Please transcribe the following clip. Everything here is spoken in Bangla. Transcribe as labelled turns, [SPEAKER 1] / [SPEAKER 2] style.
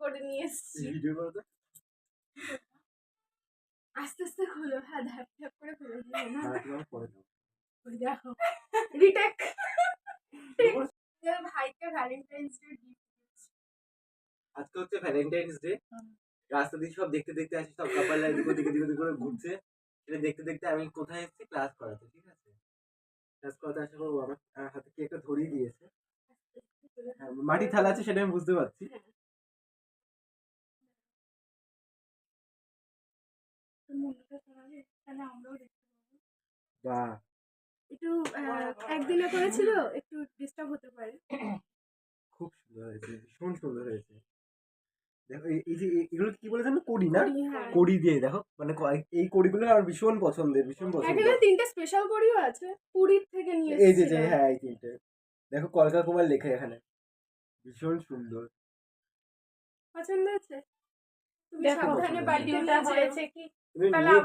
[SPEAKER 1] করে নিয়ে এসেছি।
[SPEAKER 2] ভিডিও করো তো।
[SPEAKER 1] আস্তে আস্তে খোলো। হ্যাঁ, ধাপ ধাপ করে খোলো।
[SPEAKER 2] পরে
[SPEAKER 1] দেখো রিটেক। ভাইকে ভ্যালেন্টাইন্স ডে গিফট দিচ্ছি।
[SPEAKER 2] আজকে হচ্ছে ভ্যালেন্টাইন্স ডে। রাস্তা দিয়ে সব দেখতে দেখতে আসি, সব কাপড়রা এদিক ওদিক করে ঘুরছে। সেটা দেখতে দেখতে আমি কোথায় এসেছি ক্লাস করাতে, ঠিক আছে? ক্লাস করাতে আসার পর আমার হাতে কি একটা ধরিয়ে দিয়েছে। মাটি থালা আছে সেটা আমি বুঝতে পারছি। বাহ,
[SPEAKER 1] একটু একদিনে করেছিল, একটু ডিস্টার্ব হতে পারে।
[SPEAKER 2] খুব সুন্দর হয়েছে, ভীষণ সুন্দর হয়েছে। দেখো এই যে এগুলো কি বলে জানো, কড়ি না? কড়ি দিয়ে দেখো, মানে এই কড়িগুলো আমার ভীষণ পছন্দের, ভীষণ পছন্দ।
[SPEAKER 1] এখানে তিনটে স্পেশাল কড়িও আছে, পুরীর থেকে নিয়ে
[SPEAKER 2] এই যে
[SPEAKER 1] এসেছি।
[SPEAKER 2] হ্যাঁ, এই তিনটে দেখো, কলকা কুমার লেখা এখানে, ভীষণ সুন্দর।
[SPEAKER 1] পছন্দ হয়েছে? তুমি
[SPEAKER 2] দেখো
[SPEAKER 1] সাবধানে বাড়িতে
[SPEAKER 2] পছন্দ
[SPEAKER 1] নিয়ে
[SPEAKER 3] হয়েছে
[SPEAKER 1] যেও।
[SPEAKER 3] কি
[SPEAKER 2] তুমি
[SPEAKER 1] তাহলে
[SPEAKER 2] নিয়ে